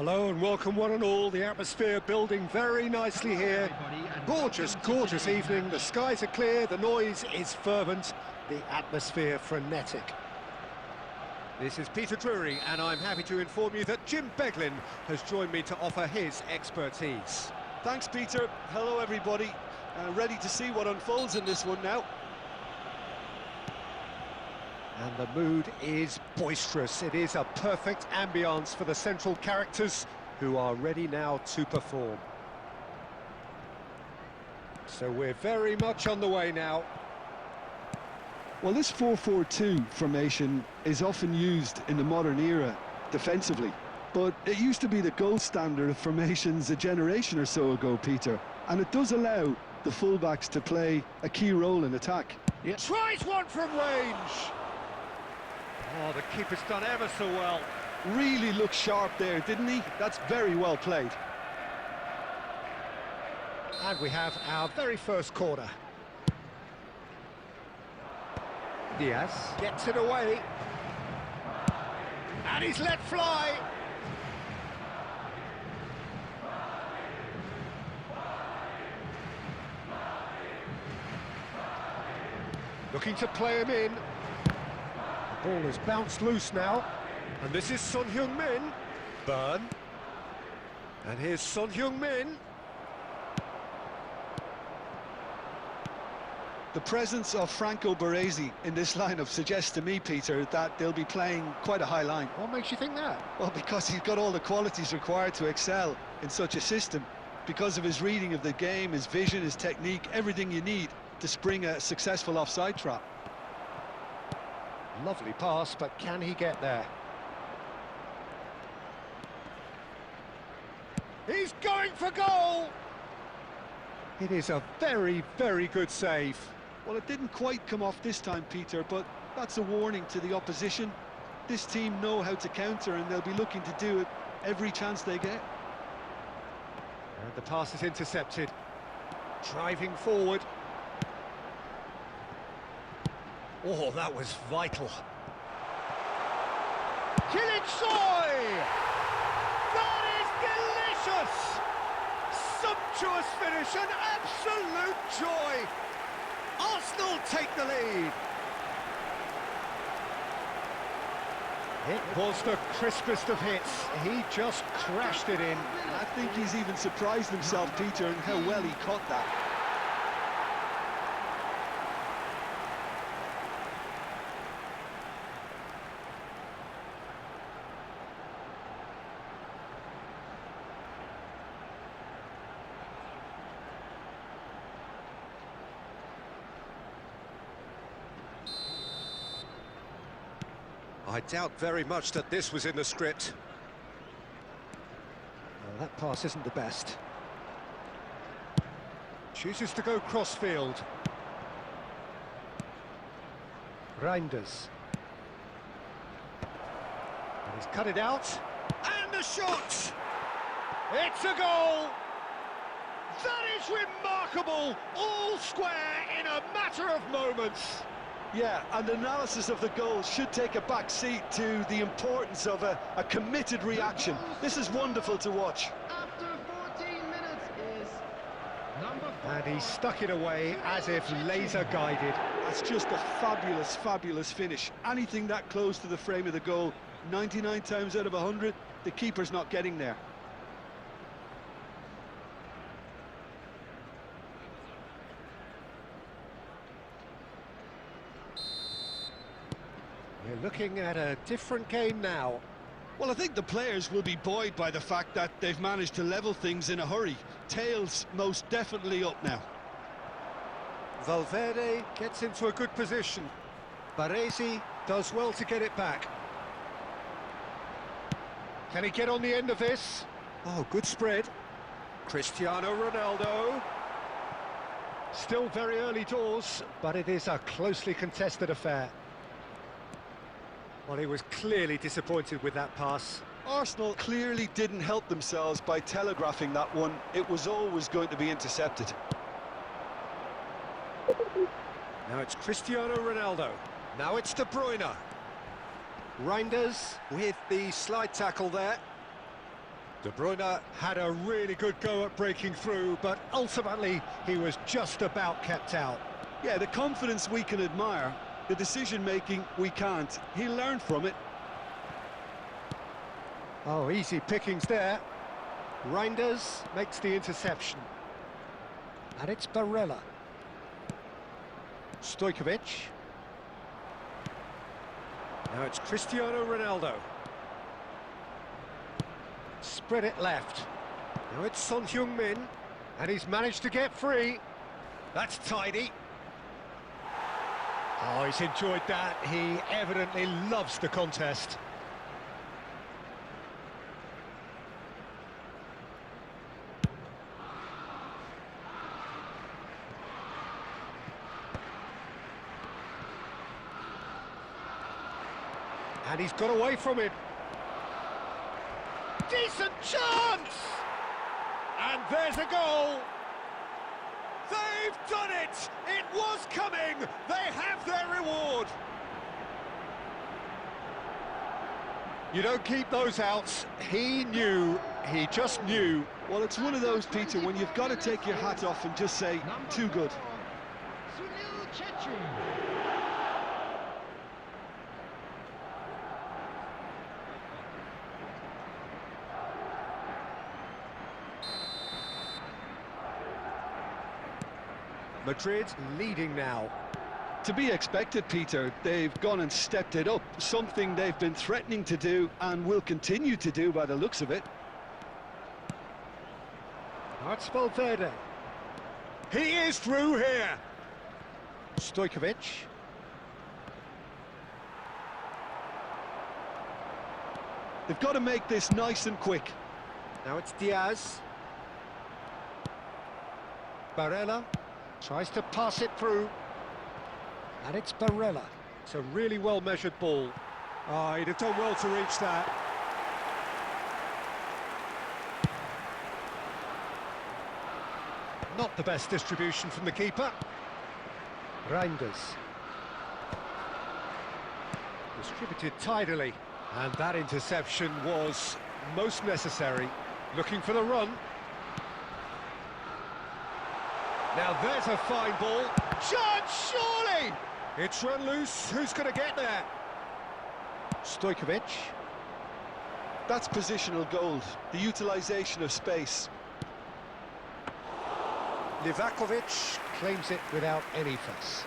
Hello and welcome one and all. The atmosphere building very nicely here. Gorgeous, gorgeous evening. The skies are clear, the noise is fervent, the atmosphere frenetic. This is Peter Drury and I'm happy to inform you that Jim Beglin has joined me to offer his expertise. Thanks, Peter. Hello, everybody. Ready to see what unfolds in this one now. And the mood is boisterous. It is a perfect ambience for the central characters who are ready now to perform. So we're very much on the way now. Well, this 4-4-2 formation is often used in the modern era defensively, but it used to be the gold standard of formations a generation or so ago, Peter, and it does allow the fullbacks to play a key role in attack. Yeah. Tries one from range! Oh, the keeper's done ever so well. Really looked sharp there, didn't he? That's very well played. And we have our very first corner. Diaz gets it away. And he's let fly. Looking to play him in. The ball has bounced loose now. And this is Son Heung-min. Burn. And here's Son Heung-min. The presence of Franco Baresi in this lineup suggests to me, Peter, that they'll be playing quite a high line. What makes you think that? Well, because he's got all the qualities required to excel in such a system. Because of his reading of the game, his vision, his technique, everything you need to spring a successful offside trap. Lovely pass, but can he get there? He's going for goal! It is a very, very good save. Well, it didn't quite come off this time, Peter, but that's a warning to the opposition. This team know how to counter, and they'll be looking to do it every chance they get. And the pass is intercepted. Driving forward. Oh, that was vital. Killing Soy! That is delicious! Sumptuous finish, an absolute joy! Arsenal take the lead. It was the crispest of hits. He just crashed it in. I think he's even surprised himself, Peter, in how well he caught that. I doubt very much that this was in the script. Well, that pass isn't the best. Chooses to go crossfield. Reinders. And he's cut it out. And the shot! It's a goal! That is remarkable! All square in a matter of moments. Yeah, and analysis of the goal should take a back seat to the importance of a committed reaction. This is wonderful to watch. After 14 minutes is number 4. And he stuck it away as if laser guided. That's just a fabulous, fabulous finish. Anything that close to the frame of the goal, 99 times out of 100, the keeper's not getting there. We're looking at a different game now. Well, I think the players will be buoyed by the fact that they've managed to level things in a hurry. Tails most definitely up now. Valverde gets into a good position. Baresi does well to get it back. Can he get on the end of this? Oh, good spread. Cristiano Ronaldo. Still very early doors, but it is a closely contested affair. Well, he was clearly disappointed with that pass. Arsenal clearly didn't help themselves by telegraphing that one. It was always going to be intercepted. Now it's Cristiano Ronaldo. Now it's De Bruyne. Reinders with the slide tackle there. De Bruyne had a really good go at breaking through, but ultimately he was just about kept out. Yeah, the confidence we can admire, the decision-making we can't. He'll learn from it. Oh, easy pickings there. Reinders makes the interception. And it's Barella. Stojkovic. Now it's Cristiano Ronaldo. Spread it left. Now it's Son Heung-min, and he's managed to get free. That's tidy. Oh, he's enjoyed that. He evidently loves the contest. And he's got away from him. Decent chance! And there's a goal! They've done it! It was coming! They have their reward! You don't keep those outs. He knew, he just knew. Well, it's one of those, Peter, when you've got to take your hat off and just say, too good. Madrid leading now. To be expected, Peter. They've gone and stepped it up, something they've been threatening to do and will continue to do by the looks of it. That's Valverde. He is through here. Stojkovic. They've got to make this nice and quick. Now it's Diaz. Barella tries to pass it through. And it's Barella. It's a really well-measured ball. Oh, he'd have done well to reach that. Not the best distribution from the keeper. Reinders. Distributed tidily. And that interception was most necessary. Looking for the run. Now there's a fine ball. Chance, surely! It's run loose. Who's going to get there? Stojkovic. That's positional gold, the utilisation of space. Livakovic claims it without any fuss.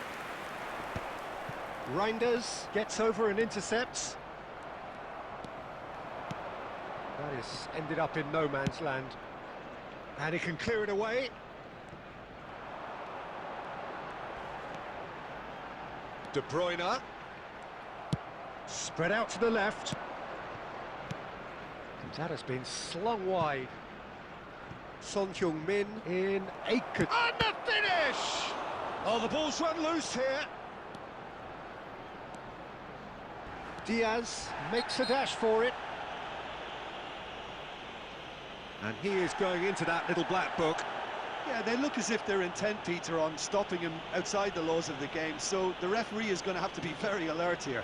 Reinders gets over and intercepts. That is ended up in no man's land. And he can clear it away. De Bruyne. Spread out to the left. And that has been slung wide. Son Heung-min in Aiken. And the finish! Oh, the ball's run loose here. Diaz makes a dash for it. And he is going into that little black book. Yeah, they look as if they're intent, Peter, on stopping him outside the laws of the game, so the referee is going to have to be very alert here.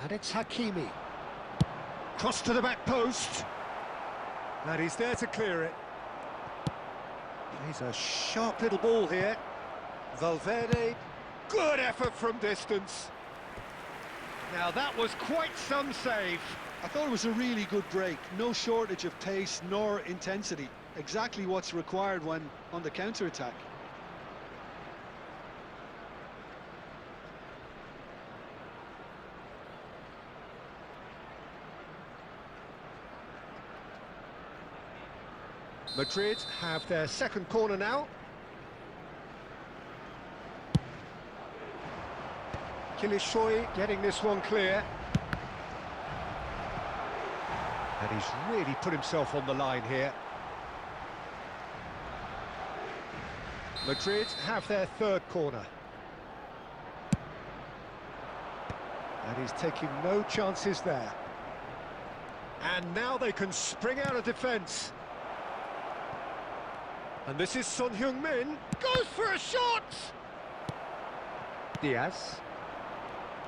And it's Hakimi. Cross to the back post. And he's there to clear it. He's a sharp little ball here. Valverde. Good effort from distance. Now that was quite some save. I thought it was a really good break. No shortage of pace nor intensity. Exactly what's required when on the counter-attack. Madrid have their second corner now. Kilishoy getting this one clear. And he's really put himself on the line here. Madrid have their third corner. And he's taking no chances there. And now they can spring out of defence. And this is Son Heung-min. Goes for a shot! Diaz.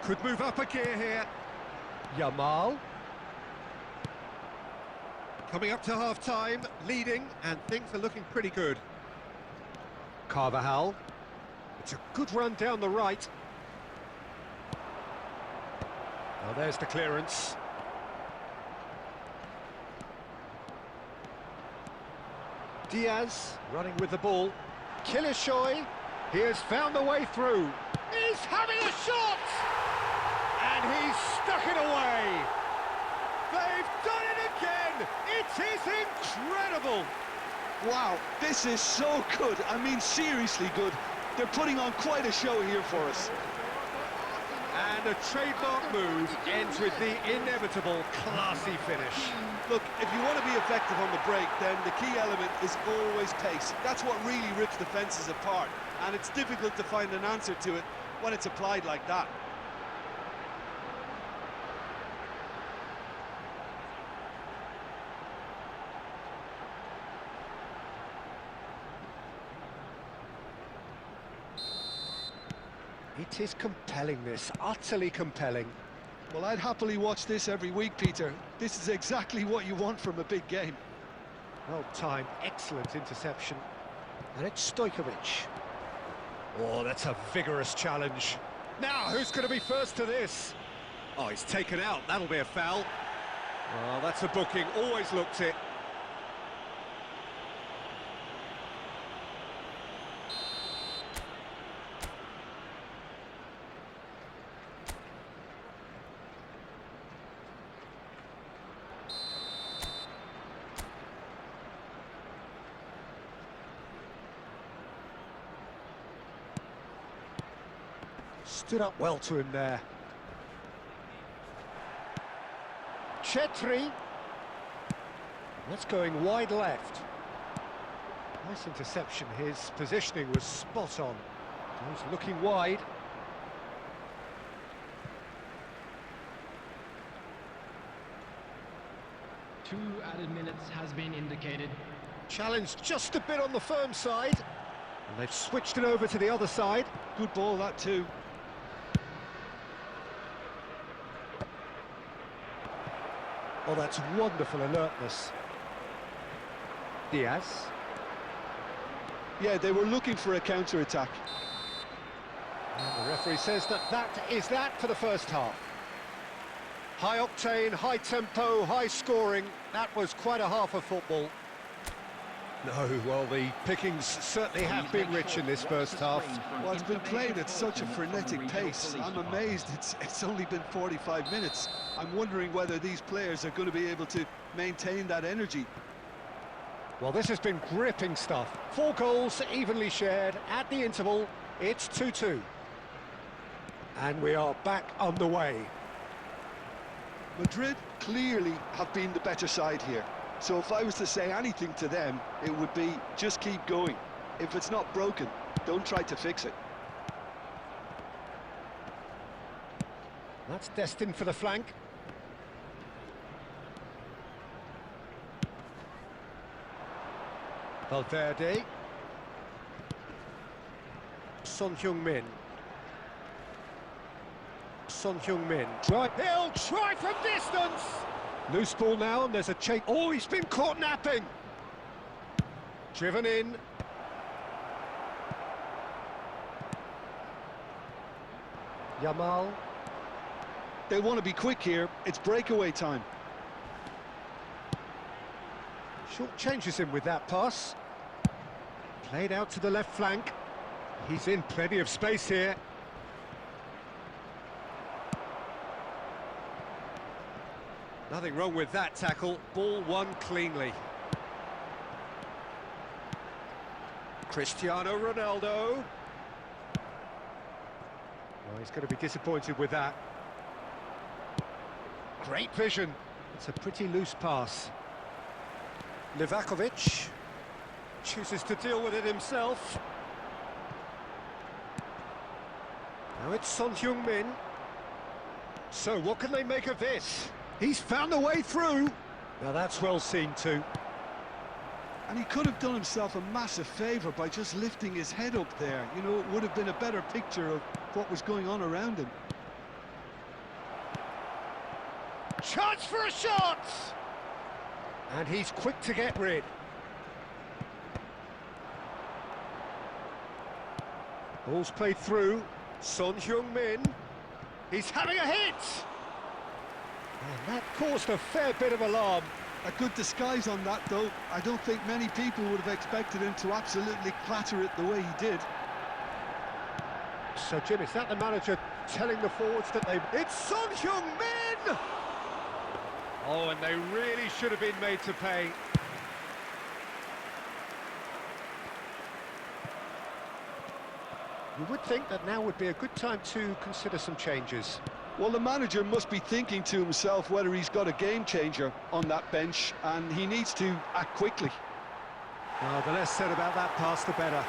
Could move up a gear here. Yamal. Coming up to half-time, leading, and things are looking pretty good. Carvajal. It's a good run down the right. Now there's the clearance. Diaz running with the ball. Kilishoy, he has found the way through. He's having a shot! And he's stuck it away. They've done it again! It is incredible! Wow, this is so good. I mean, seriously good. They're putting on quite a show here for us. And a trademark move ends with the inevitable classy finish. Look, if you want to be effective on the break, then the key element is always pace. That's what really rips defences apart, and it's difficult to find an answer to it when it's applied like that. It is compelling, this, utterly compelling. Well, I'd happily watch this every week, Peter. This is exactly what you want from a big game. Well timed, excellent interception. And it's Stojkovic. Oh, that's a vigorous challenge. Now, who's going to be first to this? Oh, he's taken out, that'll be a foul. Oh, that's a booking, always looked it. Stood up well to him there. Chetri. That's going wide left. Nice interception. His positioning was spot on. He's looking wide. Two added minutes has been indicated. Challenge just a bit on the firm side. And they've switched it over to the other side. Good ball, that too. Oh, that's wonderful alertness. Diaz. Yeah, they were looking for a counter-attack. And the referee says that is that for the first half. High octane, high tempo, high scoring. That was quite a half of football. No, well, the pickings certainly have been rich in this first half. Well, it's been played at such a frenetic pace. I'm amazed it's only been 45 minutes. I'm wondering whether these players are going to be able to maintain that energy. Well, this has been gripping stuff. 4 goals evenly shared at the interval. It's 2-2. And we are back underway. Madrid clearly have been the better side here. So if I was to say anything to them, it would be just keep going. If it's not broken, don't try to fix it. That's destined for the flank. Valverde. Son Heung-min. Son Heung-min. He'll try from distance! Loose ball now, and there's a chase. Oh, he's been caught napping! Driven in. Yamal. They want to be quick here. It's breakaway time. Short changes him with that pass. Played out to the left flank. He's in plenty of space here. Nothing wrong with that tackle. Ball won cleanly. Cristiano Ronaldo. Oh, he's going to be disappointed with that. Great vision. It's a pretty loose pass. Livakovic chooses to deal with it himself. Now it's Son Heung-min. So what can they make of this? He's found a way through. Now that's well seen too. And he could have done himself a massive favour by just lifting his head up there. You know, it would have been a better picture of what was going on around him. Chance for a shot! And he's quick to get rid. Ball's played through. Son Heung-min. He's having a hit! And that caused a fair bit of alarm. A good disguise on that, though. I don't think many people would have expected him to absolutely clatter it the way he did. So, Jim, is that the manager telling the forwards that they... It's Son Heung-min! Oh, and they really should have been made to pay. You would think that now would be a good time to consider some changes. Well, the manager must be thinking to himself whether he's got a game changer on that bench, and he needs to act quickly. Well, the less said about that pass, the better.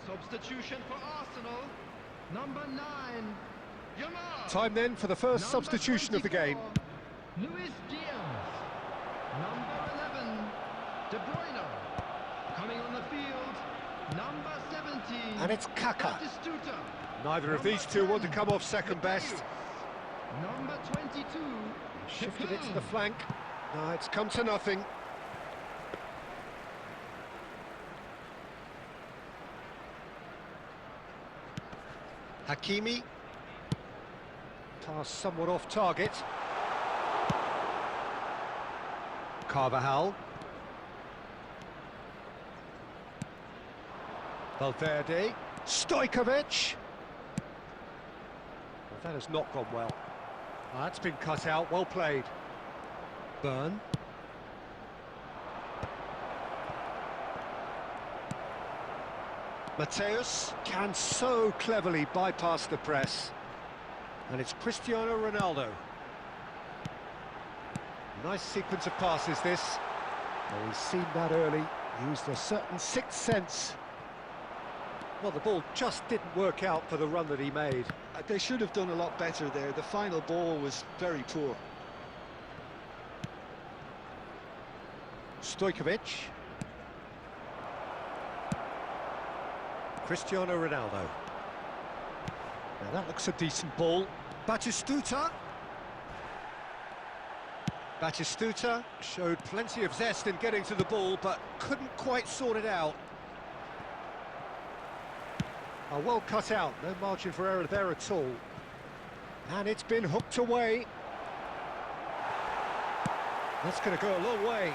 Substitution for Arsenal. Number 9, Yamal. Time then for the first Number substitution of the 24, game. Luis Diaz. Number 11, De Bruyne. Coming on the field, number 17. And it's Kaka. Batistuta. Neither of these two want to come off second best. Number 22. Shifted it to the flank. No, it's come to nothing. Hakimi. Pass somewhat off target. Carvajal. Valverde. Stojkovic. Well, that has not gone well. That's been cut out, well played. Byrne. Mateus can so cleverly bypass the press. And it's Cristiano Ronaldo. Nice sequence of passes, this. Well, he's seen that early, used a certain sixth sense. Well, the ball just didn't work out for the run that he made. They should have done a lot better there. The final ball was very poor. Stojkovic. Cristiano Ronaldo. Now that looks a decent ball. Batistuta. Batistuta showed plenty of zest in getting to the ball, but couldn't quite sort it out. Oh, well cut out, no margin for error there at all. And it's been hooked away. That's going to go a long way.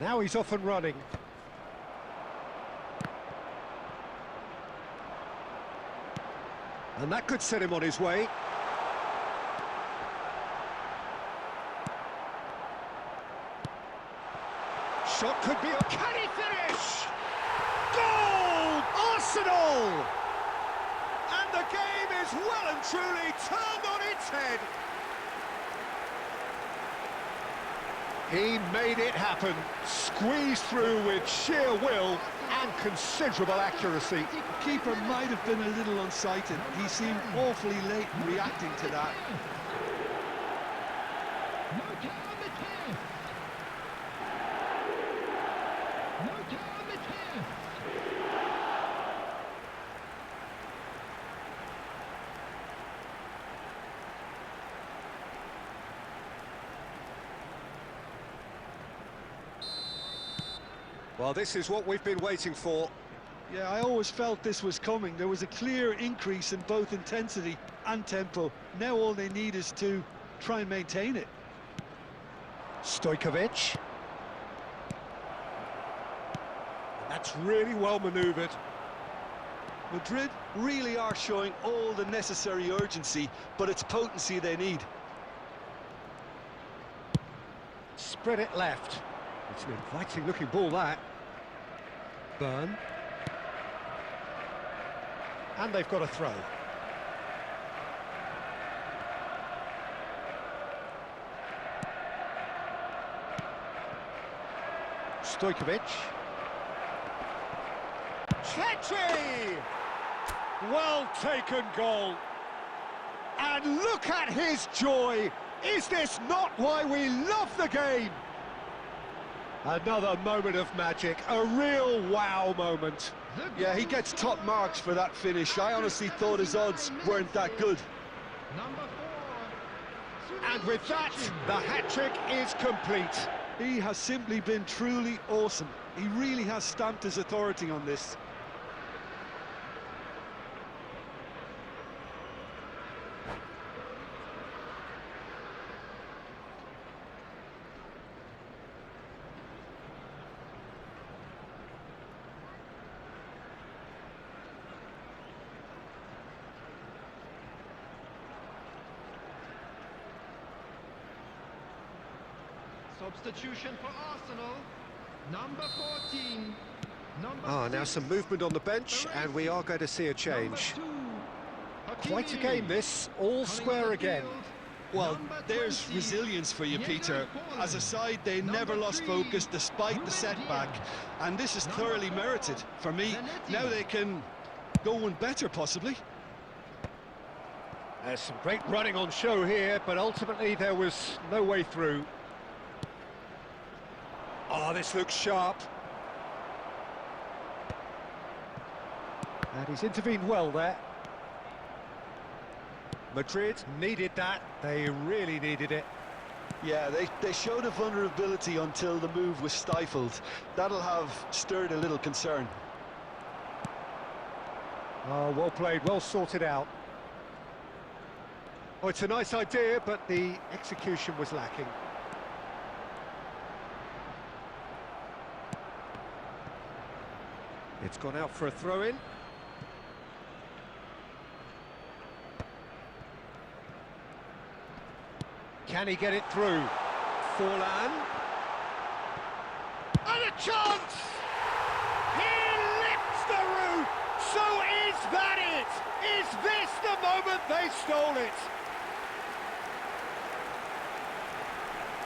Now he's off and running. And that could set him on his way. Shot could be a... Can he finish? Goal! Arsenal! And the game is well and truly turned on its head. He made it happen, squeezed through with sheer will and considerable accuracy. The keeper might have been a little unsighted. He seemed awfully late in reacting to that. Well, this is what we've been waiting for. Yeah, I always felt this was coming. There was a clear increase in both intensity and tempo. Now all they need is to try and maintain it. Stojkovic. That's really well manoeuvred. Madrid really are showing all the necessary urgency, but it's potency they need. Spread it left. It's an inviting looking ball, that. Burn. And they've got a throw. Stojkovic. Chechi! Well taken goal. And look at his joy. Is this not why we love the game? Another moment of magic, a real wow moment. Yeah, he gets top marks for that finish. I honestly thought his odds weren't that good. And with that, the hat-trick is complete. He has simply been truly awesome. He really has stamped his authority on this. Substitution for Arsenal, number 14. Now some movement on the bench, and we are going to see a change. Quite a game this, all square again. Well, there's resilience for you, Peter. As a side, they never lost focus despite the setback, and this is thoroughly merited. For me, now they can go one better, possibly. There's some great running on show here, but ultimately there was no way through. Oh, this looks sharp. And he's intervened well there. Madrid needed that. They really needed it. Yeah, they showed a vulnerability until the move was stifled. That'll have stirred a little concern. Oh, well played, well sorted out. Oh, it's a nice idea, but the execution was lacking. It's gone out for a throw-in. Can he get it through? Forlan. And a chance! He lifts the roof! So is that it? Is this the moment they stole it?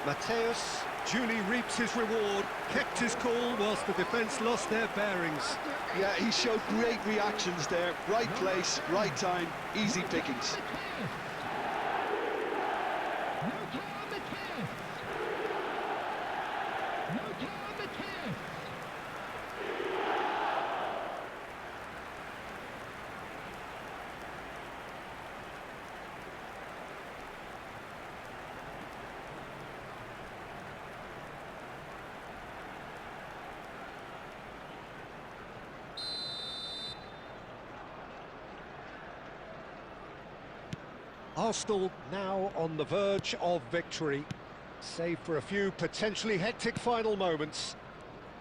Mateus duly reaps his reward, kept his cool whilst the defence lost their bearings. Yeah, he showed great reactions there. Right place, right time, easy pickings. Arsenal now on the verge of victory, save for a few potentially hectic final moments.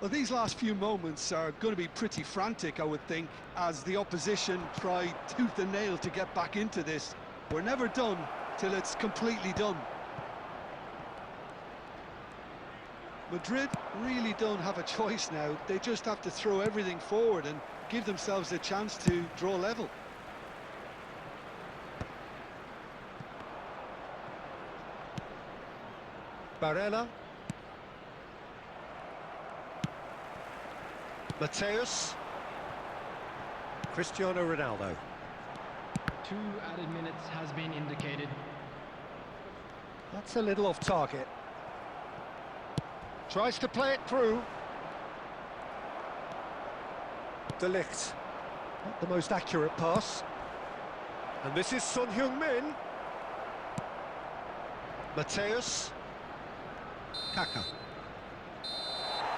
Well, these last few moments are going to be pretty frantic, I would think, as the opposition try tooth and nail to get back into this. We're never done till it's completely done. Madrid really don't have a choice now. They just have to throw everything forward and give themselves a chance to draw level. Barella. Mateus. Cristiano Ronaldo. 2 added minutes has been indicated. That's a little off target. Tries to play it through. De Ligt. Not the most accurate pass. And this is Son Heung-min. Mateus. Kaka.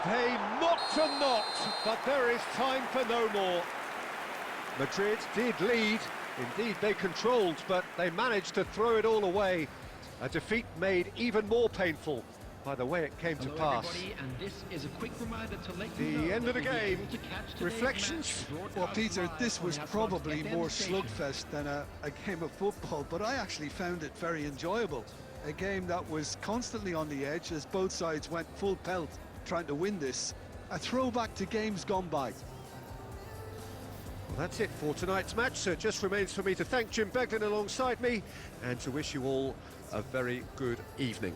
They knocked and knocked, but there is time for no more. Madrid did lead, indeed they controlled, but they managed to throw it all away. A defeat made even more painful. by the way it came to Hello pass. everybody, and this is a quick reminder to let you know The end of the that you'll be game. able to catch today's Reflections? match broadcast Well, Peter, live this on was the Xbox probably FM more station. slugfest than a game of football, but I actually found it very enjoyable. A game that was constantly on the edge as both sides went full pelt trying to win this. A throwback to games gone by. Well, that's it for tonight's match, so it just remains for me to thank Jim Beglin alongside me and to wish you all a very good evening.